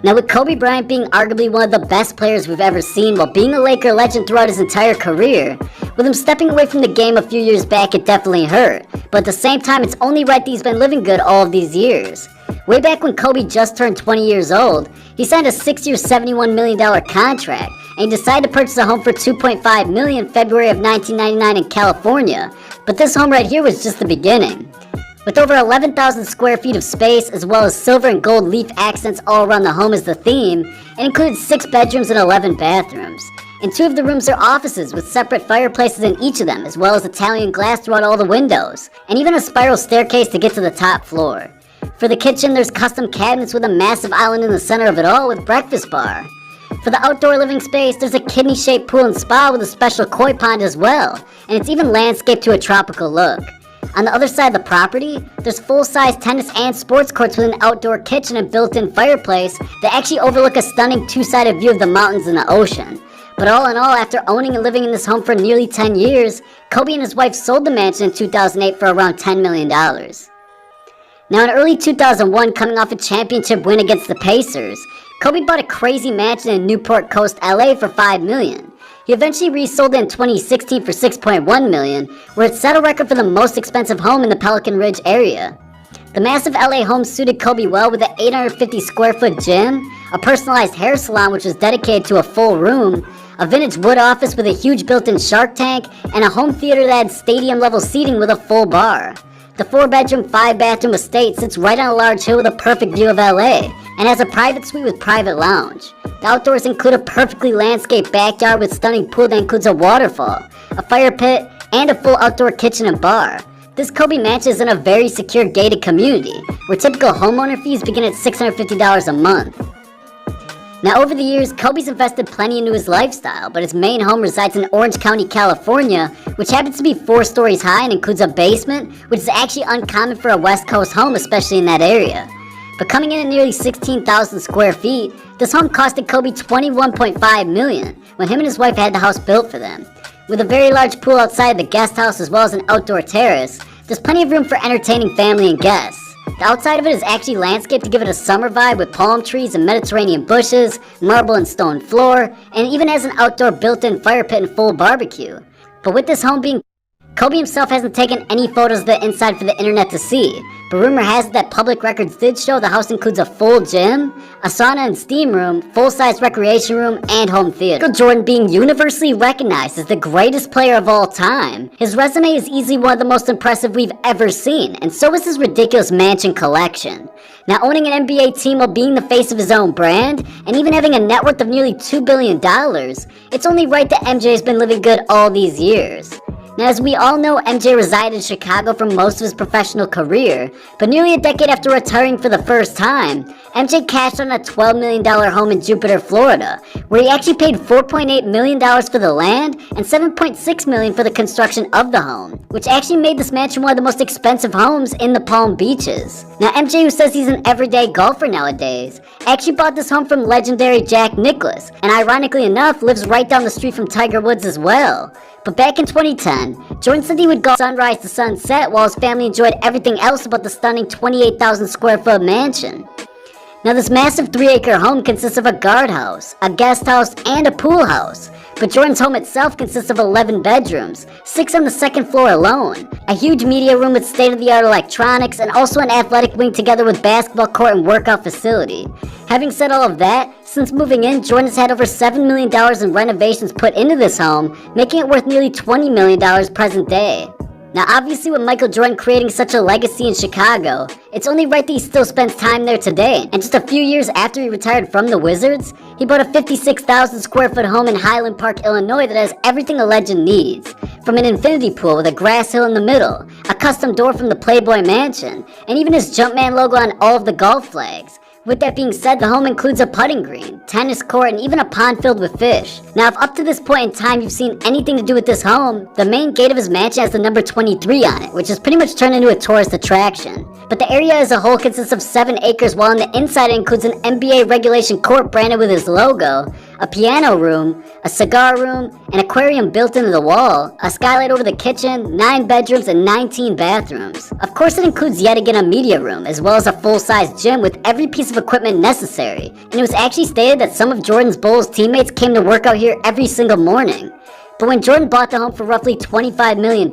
Now, with Kobe Bryant being arguably one of the best players we've ever seen while being a Laker legend throughout his entire career, with him stepping away from the game a few years back, it definitely hurt. But at the same time, it's only right that he's been living good all of these years. Way back when Kobe just turned 20 years old, he signed a 6-year, $71 million contract, and he decided to purchase a home for $2.5 million in February of 1999 in California. But this home right here was just the beginning. With over 11,000 square feet of space, as well as silver and gold leaf accents all around the home as the theme, it includes 6 bedrooms and 11 bathrooms. And 2 of the rooms are offices with separate fireplaces in each of them, as well as Italian glass throughout all the windows, and even a spiral staircase to get to the top floor. For the kitchen, there's custom cabinets with a massive island in the center of it all with breakfast bar. For the outdoor living space, there's a kidney-shaped pool and spa with a special koi pond as well, and it's even landscaped to a tropical look. On the other side of the property, there's full-size tennis and sports courts with an outdoor kitchen and built-in fireplace that actually overlook a stunning 2-sided view of the mountains and the ocean. But all in all, after owning and living in this home for nearly 10 years, Kobe and his wife sold the mansion in 2008 for around $10 million. Now in early 2001, coming off a championship win against the Pacers, Kobe bought a crazy mansion in Newport Coast, LA for $5 million. He eventually resold it in 2016 for $6.1 million, where it set a record for the most expensive home in the Pelican Ridge area. The massive LA home suited Kobe well with an 850 square foot gym, a personalized hair salon which was dedicated to a full room, a vintage wood office with a huge built-in shark tank, and a home theater that had stadium-level seating with a full bar. The 4-bedroom, 5-bathroom estate sits right on a large hill with a perfect view of LA, and has a private suite with private lounge. The outdoors include a perfectly landscaped backyard with stunning pool that includes a waterfall, a fire pit, and a full outdoor kitchen and bar. This Kobe mansion is in a very secure gated community, where typical homeowner fees begin at $650 a month. Now over the years, Kobe's invested plenty into his lifestyle, but his main home resides in Orange County, California, which happens to be 4 stories high and includes a basement, which is actually uncommon for a West Coast home, especially in that area. But coming in at nearly 16,000 square feet, this home costed Kobe $21.5 million when him and his wife had the house built for them. With a very large pool outside the guest house as well as an outdoor terrace, there's plenty of room for entertaining family and guests. The outside of it is actually landscaped to give it a summer vibe with palm trees and Mediterranean bushes, marble and stone floor, and even has an outdoor built-in fire pit and full barbecue. But with this home being Kobe himself hasn't taken any photos of the inside for the internet to see, but rumor has it that public records did show the house includes a full gym, a sauna and steam room, full-size recreation room, and home theater. Michael Jordan being universally recognized as the greatest player of all time, his resume is easily one of the most impressive we've ever seen, and so is his ridiculous mansion collection. Now owning an NBA team while being the face of his own brand, and even having a net worth of nearly $2 billion, it's only right that MJ has been living good all these years. Now, as we all know, MJ resided in Chicago for most of his professional career, but nearly a decade after retiring for the first time, MJ cashed on a $12 million home in Jupiter, Florida, where he actually paid $4.8 million for the land and $7.6 million for the construction of the home, which actually made this mansion one of the most expensive homes in the Palm Beaches. Now, MJ, who says he's an everyday golfer nowadays, actually bought this home from legendary Jack Nicklaus, and ironically enough, lives right down the street from Tiger Woods as well. But back in 2010, Jordan said he would go sunrise to sunset while his family enjoyed everything else about the stunning 28,000 square foot mansion. Now this massive 3-acre home consists of a guardhouse, a guest house, and a pool house. But Jordan's home itself consists of 11 bedrooms, 6 on the second floor alone, a huge media room with state-of-the-art electronics, and also an athletic wing together with basketball court and workout facility. Having said all of that, since moving in, Jordan has had over $7 million in renovations put into this home, making it worth nearly $20 million present day. Now obviously with Michael Jordan creating such a legacy in Chicago, it's only right that he still spends time there today, and just a few years after he retired from the Wizards, he bought a 56,000 square foot home in Highland Park, Illinois that has everything a legend needs. From an infinity pool with a grass hill in the middle, a custom door from the Playboy Mansion, and even his Jumpman logo on all of the golf flags. With that being said, the home includes a putting green, tennis court, and even a pond filled with fish. Now, if up to this point in time you've seen anything to do with this home, the main gate of his mansion has the number 23 on it, which has pretty much turned into a tourist attraction. But the area as a whole consists of 7 acres, while on the inside it includes an NBA regulation court branded with his logo, a piano room, a cigar room, an aquarium built into the wall, a skylight over the kitchen, 9 bedrooms, and 19 bathrooms. Of course, it includes yet again a media room, as well as a full-size gym with every piece of equipment necessary, and it was actually stated that some of Jordan's Bulls teammates came to work out here every single morning. But when Jordan bought the home for roughly $25 million,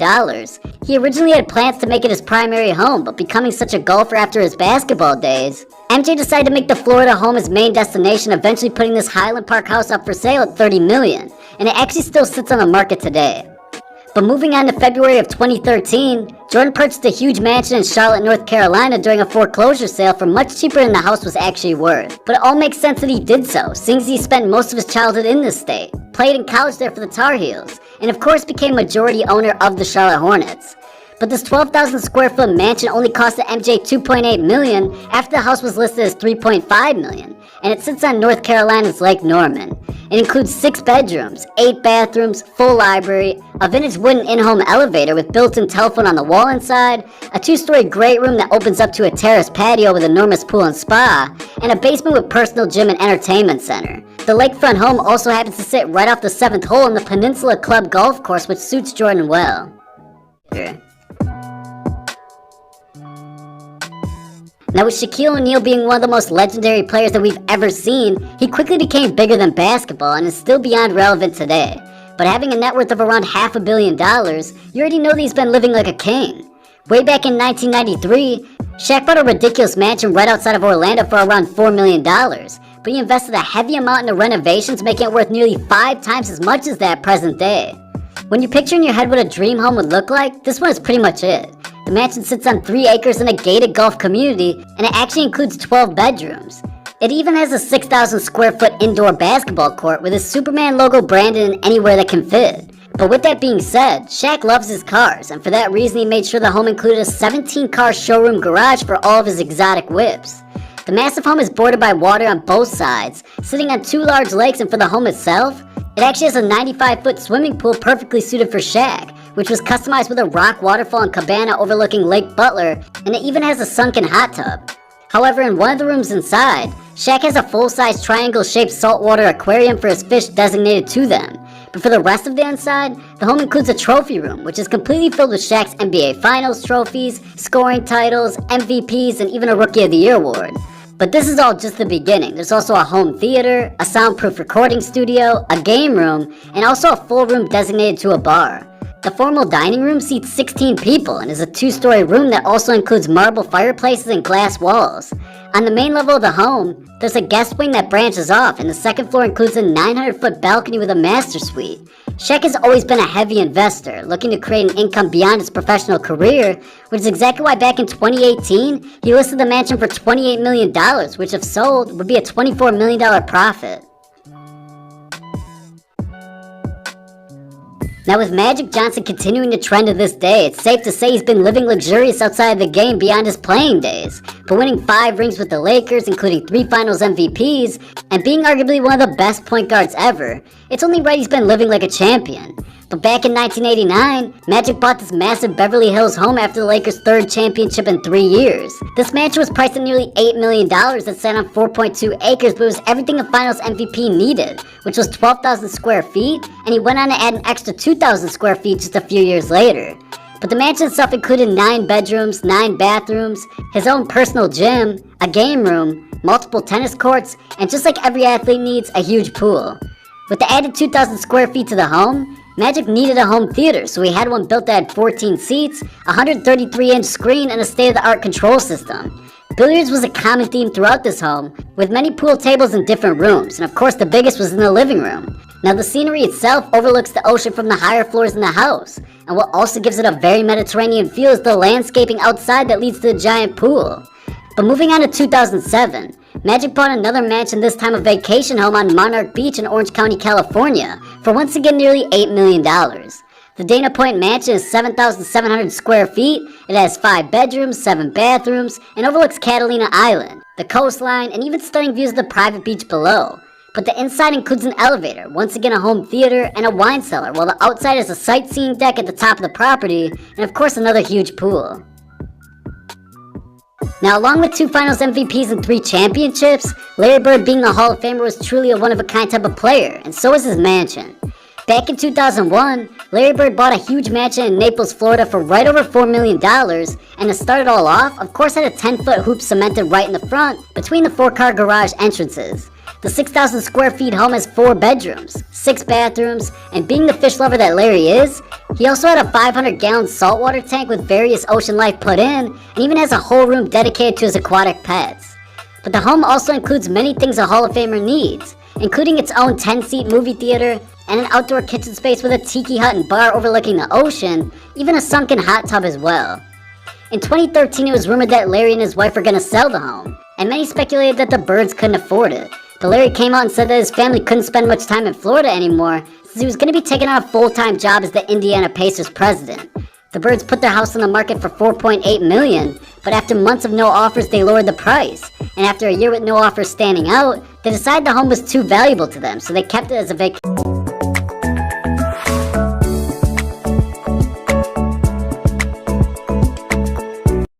he originally had plans to make it his primary home, but becoming such a golfer after his basketball days, MJ decided to make the Florida home his main destination, eventually putting this Highland Park house up for sale at $30 million, and it actually still sits on the market today. But moving on to February of 2013, Jordan purchased a huge mansion in Charlotte, North Carolina during a foreclosure sale for much cheaper than the house was actually worth. But it all makes sense that he did so, seeing as he spent most of his childhood in this state, played in college there for the Tar Heels, and of course became majority owner of the Charlotte Hornets. But this 12,000 square foot mansion only costed MJ $2.8 million after the house was listed as $3.5 million, and it sits on North Carolina's Lake Norman. It includes 6 bedrooms, 8 bathrooms, full library, a vintage wooden in-home elevator with built-in telephone on the wall inside, a 2-story great room that opens up to a terrace patio with enormous pool and spa, and a basement with personal gym and entertainment center. The lakefront home also happens to sit right off the 7th hole in the Peninsula Club golf course, which suits Jordan well. Now, with Shaquille O'Neal being one of the most legendary players that we've ever seen, he quickly became bigger than basketball and is still beyond relevant today. But having a net worth of around $500 million, you already know that he's been living like a king. Way back in 1993, Shaq bought a ridiculous mansion right outside of Orlando for around $4 million, but he invested a heavy amount into renovations, making it worth nearly 5 times as much as that present day. When you picture in your head what a dream home would look like, this one is pretty much it. The mansion sits on 3 acres in a gated golf community, and it actually includes 12 bedrooms. It even has a 6,000 square foot indoor basketball court with a Superman logo branded in anywhere that can fit. But with that being said, Shaq loves his cars, and for that reason he made sure the home included a 17-car showroom garage for all of his exotic whips. The massive home is bordered by water on both sides, sitting on 2 large lakes, and for the home itself, it actually has a 95-foot swimming pool perfectly suited for Shaq, which was customized with a rock waterfall and cabana overlooking Lake Butler, and it even has a sunken hot tub. However, in one of the rooms inside, Shaq has a full-size triangle-shaped saltwater aquarium for his fish designated to them. But for the rest of the inside, the home includes a trophy room, which is completely filled with Shaq's NBA Finals trophies, scoring titles, MVPs, and even a Rookie of the Year award. But this is all just the beginning. There's also a home theater, a soundproof recording studio, a game room, and also a full room designated to a bar. The formal dining room seats 16 people and is a 2-story room that also includes marble fireplaces and glass walls. On the main level of the home, there's a guest wing that branches off, and the second floor includes a 900-foot balcony with a master suite. Shaq has always been a heavy investor, looking to create an income beyond his professional career, which is exactly why back in 2018, he listed the mansion for $28 million, which if sold, would be a $24 million profit. Now, with Magic Johnson continuing the trend to this day, it's safe to say he's been living luxurious outside of the game beyond his playing days. But winning 5 rings with the Lakers, including 3 finals MVPs, and being arguably one of the best point guards ever, it's only right he's been living like a champion. But back in 1989, Magic bought this massive Beverly Hills home after the Lakers' 3rd championship in 3 years. This mansion was priced at nearly $8 million that sat on 4.2 acres, but it was everything a finals MVP needed, which was 12,000 square feet, and he went on to add an extra 2,000 square feet just a few years later. But the mansion itself included 9 bedrooms, 9 bathrooms, his own personal gym, a game room, multiple tennis courts, and just like every athlete needs, a huge pool. With the added 2,000 square feet to the home, Magic needed a home theater, so he had one built that had 14 seats, a 133-inch screen, and a state-of-the-art control system. Billiards was a common theme throughout this home, with many pool tables in different rooms, and of course the biggest was in the living room. Now the scenery itself overlooks the ocean from the higher floors in the house, and what also gives it a very Mediterranean feel is the landscaping outside that leads to the giant pool. But moving on to 2007, Magic bought another mansion, this time a vacation home on Monarch Beach in Orange County, California, for once again nearly $8 million. The Dana Point Mansion is 7,700 square feet, it has 5 bedrooms, 7 bathrooms, and overlooks Catalina Island, the coastline, and even stunning views of the private beach below. But the inside includes an elevator, once again a home theater, and a wine cellar, while the outside is a sightseeing deck at the top of the property, and of course another huge pool. Now, along with 2 Finals MVPs and 3 championships, Larry Bird being a Hall of Famer was truly a one-of-a-kind type of player, and so was his mansion. Back in 2001, Larry Bird bought a huge mansion in Naples, Florida for right over $4 million, and to start it all off, of course had a 10-foot hoop cemented right in the front between the 4-car garage entrances. The 6,000 square feet home has 4 bedrooms, 6 bathrooms, and being the fish lover that Larry is, he also had a 500-gallon saltwater tank with various ocean life put in, and even has a whole room dedicated to his aquatic pets. But the home also includes many things a Hall of Famer needs, including its own 10-seat movie theater, and an outdoor kitchen space with a tiki hut and bar overlooking the ocean, even a sunken hot tub as well. In 2013, it was rumored that Larry and his wife were going to sell the home, and many speculated that the Birds couldn't afford it. But Larry came out and said that his family couldn't spend much time in Florida anymore, since he was going to be taking on a full-time job as the Indiana Pacers president. The Birds put their house on the market for $4.8 million, but after months of no offers, they lowered the price. And after a year with no offers standing out, they decided the home was too valuable to them, so they kept it as a vacation.